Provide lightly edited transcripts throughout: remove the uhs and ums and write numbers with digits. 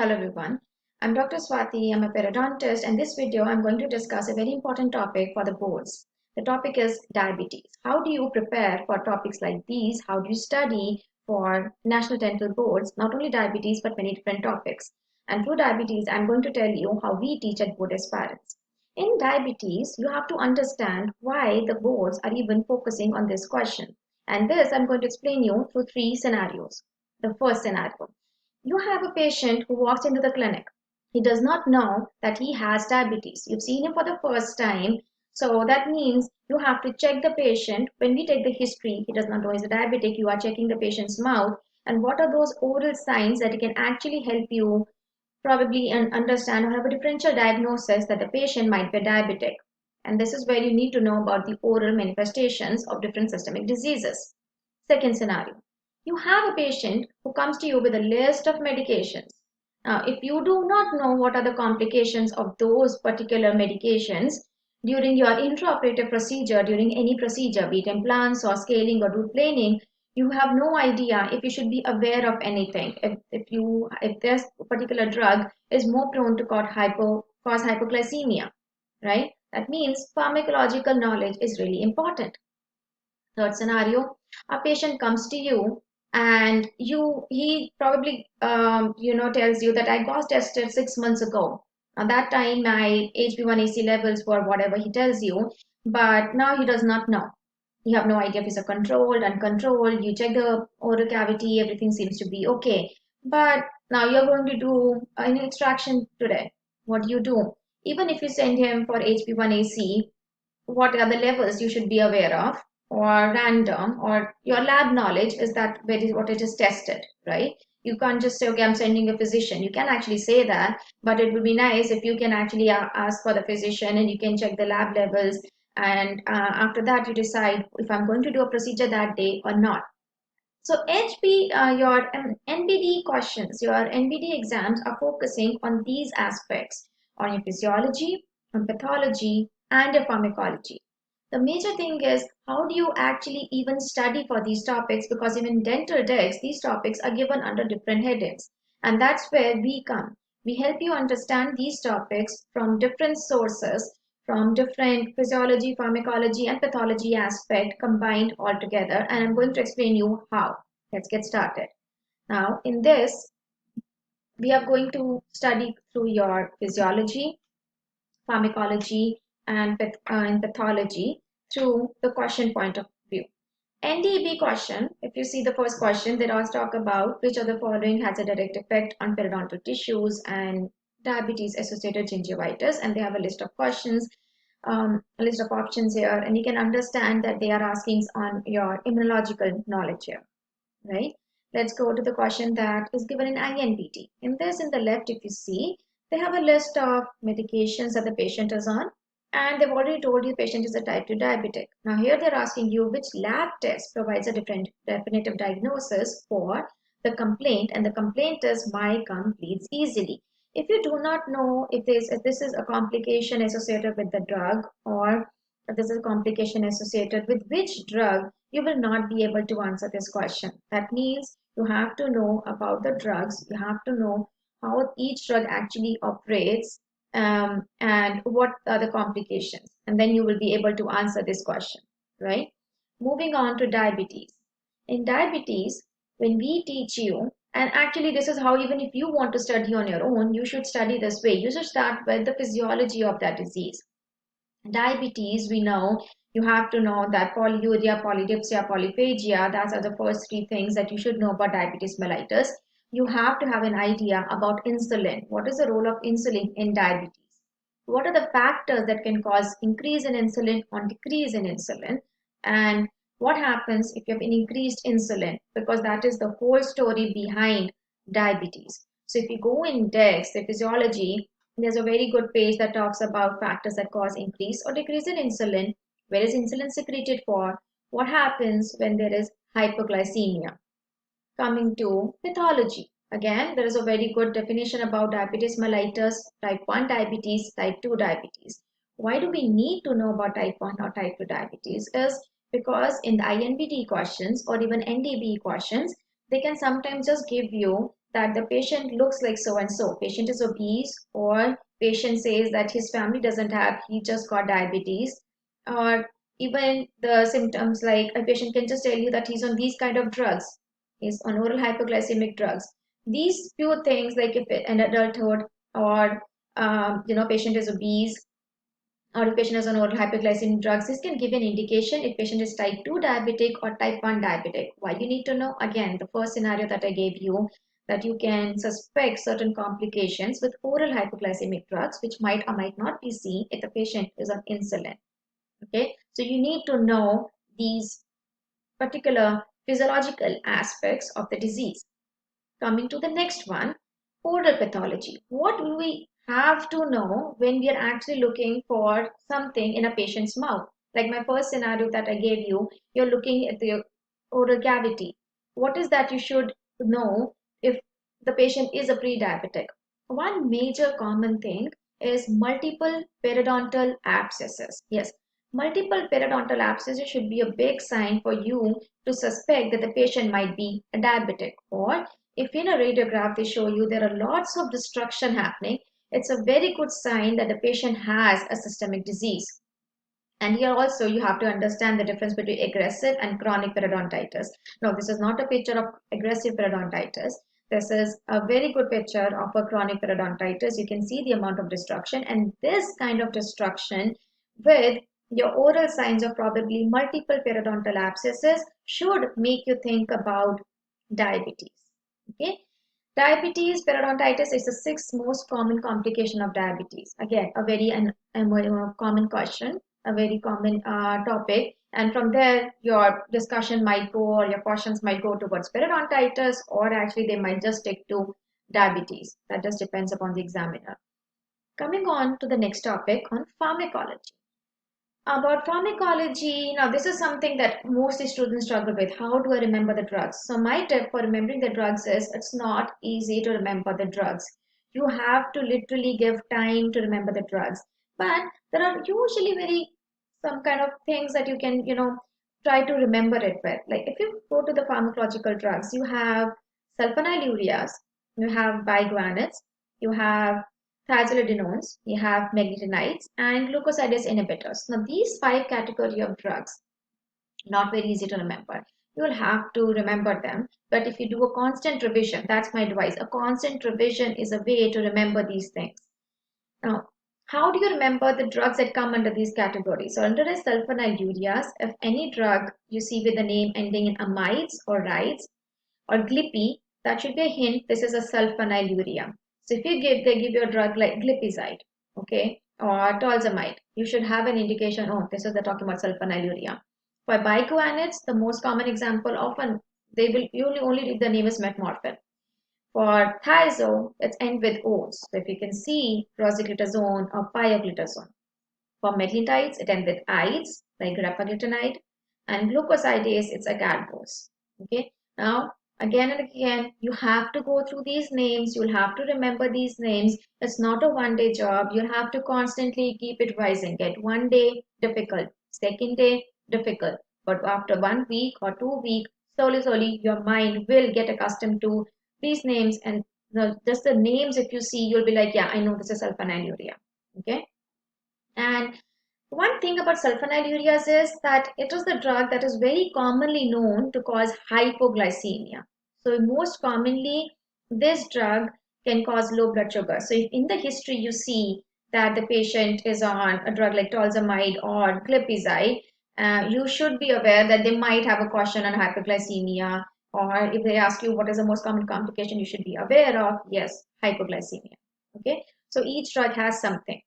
Hello everyone, I'm Dr. Swati, I'm a periodontist, and this video I'm going to discuss a very important topic for the boards. The topic is diabetes. How do you prepare for topics like these? How do you study for national dental boards, not only diabetes but many different topics? And through diabetes, I'm going to tell you how we teach at board aspirants. In diabetes, you have to understand why the boards are even focusing on this question. And this I'm going to explain you through three scenarios. The first scenario. You have a patient who walks into the clinic. He does not know that he has diabetes. You've seen him for the first time. So that means you have to check the patient. When we take the history, he does not know he's a diabetic. You are checking the patient's mouth. And what are those oral signs that can actually help you probably understand or have a differential diagnosis that the patient might be diabetic. And this is where you need to know about the oral manifestations of different systemic diseases. Second scenario. You have a patient who comes to you with a list of medications. Now, if you do not know what are the complications of those particular medications during your intraoperative procedure, during any procedure, be it implants or scaling or root planing, you have no idea if you should be aware of anything. If this particular drug is more prone to cause hypoglycemia, right? That means pharmacological knowledge is really important. Third scenario, a patient comes to you and he probably tells you that I got tested 6 months ago. At that time my HB1AC levels were whatever he tells you, but now he does not know. You have no idea if it's a controlled, uncontrolled. You check the oral cavity, everything seems to be okay. But now you're going to do an extraction today. What do you do? Even if you send him for HB1AC, what are the levels you should be aware of, or random, or your lab knowledge is that what it is tested, right? You can't just say, okay, I'm sending a physician. You can actually say that, but it would be nice if you can actually ask for the physician and you can check the lab levels, and after that you decide if I'm going to do a procedure that day or not. So your NBDE questions, your NBDE exams are focusing on these aspects, on your physiology, on pathology, and your pharmacology. The major thing is how do you actually even study for these topics, because even dental decks, these topics are given under different headings. And that's where we come. We help you understand these topics from different sources, from different physiology, pharmacology, and pathology aspect combined all together. And I'm going to explain you how. Let's get started. Now, in this, we are going to study through your physiology, pharmacology, and pathology through the question point of view. NDEB question, if you see the first question, they also talk about which of the following has a direct effect on periodontal tissues and diabetes associated gingivitis, and they have a list of questions, a list of options here, and you can understand that they are asking on your immunological knowledge here, right? Let's go to the question that is given in INBT. In this, in the left, if you see, they have a list of medications that the patient is on, and they've already told you the patient is a type 2 diabetic. Now here they're asking you which lab test provides a different definitive diagnosis for the complaint, and the complaint is my gum bleeds easily. If you do not know if this is a complication associated with the drug, or if this is a complication associated with which drug, you will not be able to answer this question. That means you have to know about the drugs, you have to know how each drug actually operates, and what are the complications, and then you will be able to answer this question, right? Moving on to diabetes. In diabetes, when we teach you, and actually this is how, even if you want to study on your own, you should study this way. You should start with the physiology of that disease. Diabetes, we know you have to know that polyuria, polydipsia, polyphagia, those are the first three things that you should know about diabetes mellitus. You have to have an idea about insulin. What is the role of insulin in diabetes? What are the factors that can cause increase in insulin or decrease in insulin? And what happens if you have an increased insulin? Because that is the whole story behind diabetes. So if you go in DEX, the physiology, there's a very good page that talks about factors that cause increase or decrease in insulin. Where is insulin secreted for? What happens when there is hypoglycemia? Coming to pathology. Again, there is a very good definition about diabetes mellitus, type 1 diabetes, type 2 diabetes. Why do we need to know about type 1 or type 2 diabetes? Is because in the INBD questions or even NDB questions, they can sometimes just give you that the patient looks like so and so, patient is obese, or patient says that his family doesn't have, he just got diabetes, or even the symptoms like a patient can just tell you that he's on these kind of drugs, he's on oral hypoglycemic drugs. These few things, like if an adulthood, or patient is obese, or if patient is on oral hypoglycemic drugs, this can give an indication if patient is type 2 diabetic or type 1 diabetic. Why you need to know? Again, the first scenario that I gave you, that you can suspect certain complications with oral hypoglycemic drugs, which might or might not be seen if the patient is on insulin. Okay, so you need to know these particular physiological aspects of the disease. Coming to the next one, oral pathology. What do we have to know when we are actually looking for something in a patient's mouth? Like my first scenario that I gave you, you're looking at the oral cavity. What is that you should know if the patient is a pre-diabetic? One major common thing is multiple periodontal abscesses. Yes, multiple periodontal abscesses should be a big sign for you to suspect that the patient might be a diabetic. Or if in a radiograph they show you there are lots of destruction happening, it's a very good sign that the patient has a systemic disease. And here also you have to understand the difference between aggressive and chronic periodontitis. Now, this is not a picture of aggressive periodontitis. This is a very good picture of a chronic periodontitis. You can see the amount of destruction, and this kind of destruction with your oral signs of probably multiple periodontal abscesses should make you think about diabetes. Okay. Diabetes periodontitis is the sixth most common complication of diabetes. Again, a very common question, a very common topic. And from there, your discussion might go, or your questions might go towards periodontitis, or actually they might just stick to diabetes. That just depends upon the examiner. Coming on to the next topic on pharmacology. About pharmacology, now this is something that mostly students struggle with. How do I remember the drugs? So my tip for remembering the drugs is it's not easy to remember the drugs. You have to literally give time to remember the drugs. But there are usually very some kind of things that you can, try to remember it with. Like if you go to the pharmacological drugs, you have sulfonylureas, you have biguanides, you have thiazolidinones, you have magnetinides, and glucosidase inhibitors. Now, these five category of drugs, not very easy to remember. You will have to remember them. But if you do a constant revision, that's my advice. A constant revision is a way to remember these things. Now, how do you remember the drugs that come under these categories? So under the sulfonylureas, if any drug you see with the name ending in amides or rides or glippy, that should be a hint this is a sulfonylurea. So if they give you a drug like glipizide, okay, or torsemide, you should have an indication, oh, this is the talking about sulfonylurea. For biguanides, the most common example, often they will you only read the name is metmorphin. For thiazo, it's end with O's. So if you can see rosiglitazone or pioglitazone. For magnetides, it ends with ides, like grapaglutinide, and glucosidase, it's agalbose. Okay. Now, again and again, you have to go through these names. You'll have to remember these names. It's not a one-day job. You'll have to constantly keep it revising. Get one day difficult, second day difficult, but after 1 week or 2 weeks, slowly, your mind will get accustomed to these names, and just the names. If you see, you'll be like, yeah, I know this is sulfonylurea. Okay. And one thing about sulfonylureas is that it is the drug that is very commonly known to cause hypoglycemia. So most commonly, this drug can cause low blood sugar. So if in the history you see that the patient is on a drug like torsemide or glipizide, you should be aware that they might have a caution on hypoglycemia, or if they ask you what is the most common complication you should be aware of, yes, hypoglycemia. Okay, so each drug has something.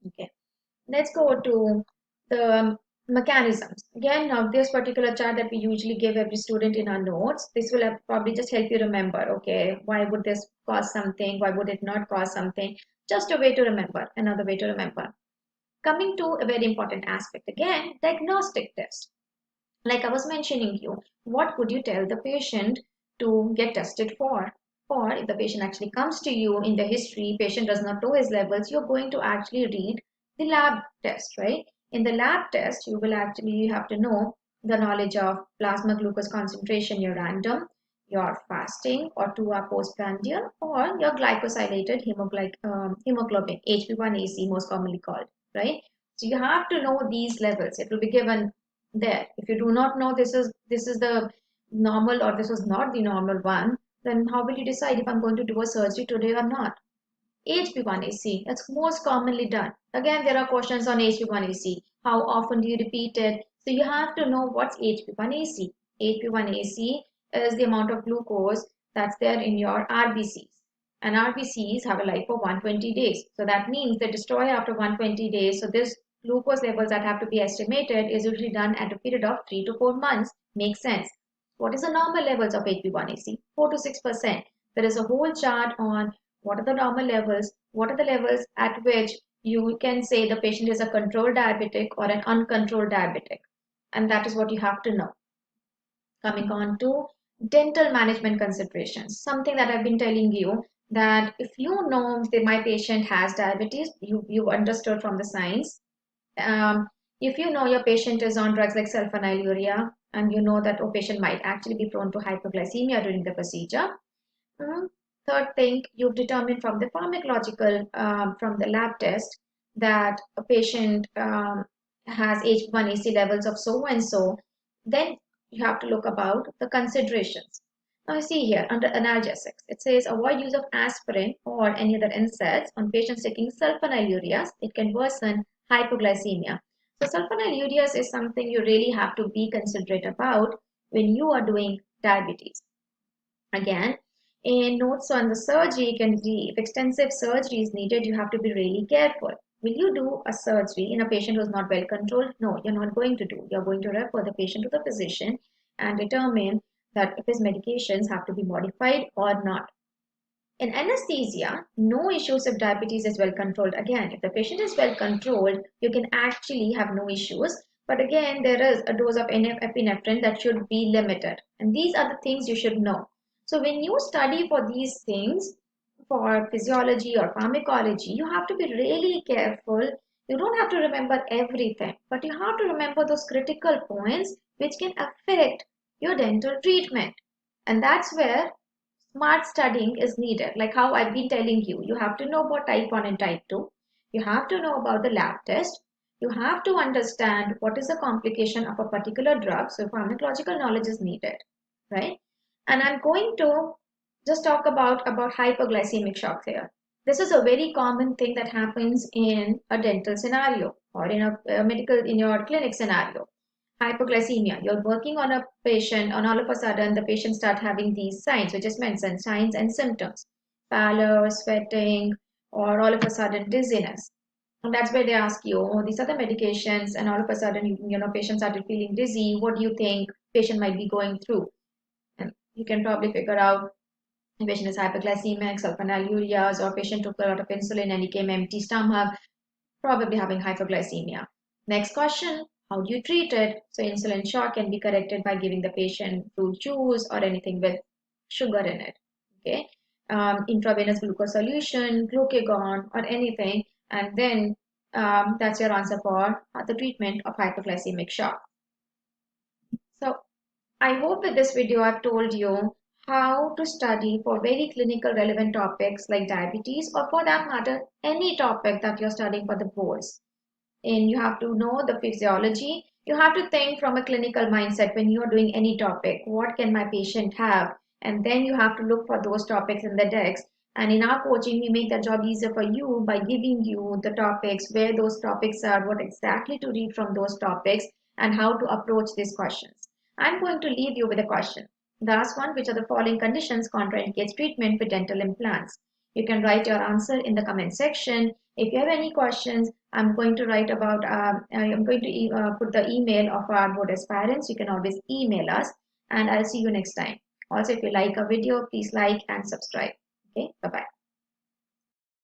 Okay. Let's go to the mechanisms. Again, now this particular chart that we usually give every student in our notes, this will probably just help you remember, okay, why would this cause something? Why would it not cause something? Just a way to remember, another way to remember. Coming to a very important aspect, again, diagnostic test. Like I was mentioning you, what could you tell the patient to get tested for? Or if the patient actually comes to you in the history, patient does not know his levels, you're going to actually read the lab test, right? In the lab test, you have to know the knowledge of plasma glucose concentration, your random. your fasting or 2-hour postprandial or your glycosylated hemoglobin, HbA1c most commonly called, right? So you have to know these levels. It will be given there. If you do not know this is the normal or this is not the normal one, then how will you decide if I'm going to do a surgery today or not? HbA1c, that's most commonly done. Again, there are questions on HbA1c. How often do you repeat it? So you have to know what's HbA1c. HbA1c is the amount of glucose that's there in your RBCs. And RBCs have a life of 120 days. So that means they destroy after 120 days. So this glucose levels that have to be estimated is usually done at a period of 3 to 4 months. Makes sense. What is the normal levels of HbA1c? 4 to 6%. There is a whole chart on what are the normal levels, what are the levels at which you can say the patient is a controlled diabetic or an uncontrolled diabetic. And that is what you have to know. Coming on to dental management considerations, something that I've been telling you, that if you know that my patient has diabetes, you understood from the science. If you know your patient is on drugs like sulfonylurea and you know that a patient might actually be prone to hypoglycemia during the procedure. Third thing, you've determined from the pharmacological, from the lab test, that a patient has H1AC levels of so and so. Then you have to look about the considerations. Now, you see here under analgesics, it says avoid use of aspirin or any other NSAIDs on patients taking sulfonylureas. It can worsen hypoglycemia. So, sulfonylureas is something you really have to be considerate about when you are doing diabetes. Again, in notes on the surgery, you can see if extensive surgery is needed, you have to be really careful. Will you do a surgery in a patient who is not well controlled? No, you're not going to do. You're going to refer the patient to the physician and determine that if his medications have to be modified or not. In anesthesia, no issues if diabetes is well controlled. Again, if the patient is well controlled, you can actually have no issues. But again, there is a dose of epinephrine that should be limited. And these are the things you should know. So when you study for these things, for physiology or pharmacology, you have to be really careful. You don't have to remember everything, but you have to remember those critical points which can affect your dental treatment. And that's where smart studying is needed. Like how I've been telling you, you have to know about type 1 and type 2. You have to know about the lab test. You have to understand what is the complication of a particular drug. So pharmacological knowledge is needed, right? And I'm going to just talk about hypoglycemic shock here. This is a very common thing that happens in a dental scenario or in a medical, in your clinic scenario. Hypoglycemia, you're working on a patient and all of a sudden the patient start having these signs, which is mentioned, signs and symptoms, pallor, sweating, or all of a sudden dizziness. And that's where they ask you, oh, these are the medications, and all of a sudden patient started feeling dizzy. What do you think patient might be going through? And you can probably figure out the patient is hypoglycemic, sulfonylureas, or patient took a lot of insulin and he came empty stomach, probably having hypoglycemia. Next question, how do you treat it? So insulin shock can be corrected by giving the patient fruit juice or anything with sugar in it. Okay, intravenous glucose solution, glucagon, or anything, and then that's your answer for the treatment of hypoglycemic shock. So I hope with this video I've told you how to study for very clinical relevant topics like diabetes, or for that matter any topic that you're studying for the boards. And you have to know the physiology. You have to think from a clinical mindset when you're doing any topic. What can my patient have? And then you have to look for those topics in the decks. And in our coaching, we make the job easier for you by giving you the topics, where those topics are, what exactly to read from those topics, and how to approach these questions. I'm going to leave you with a question. The last one, which are the following conditions contraindicates treatment with dental implants? You can write your answer in the comment section. If you have any questions, I'm going to write about, I'm going to put the email of our board aspirants. You can always email us, and I'll see you next time. Also, if you like a video, please like and subscribe. Okay, bye-bye.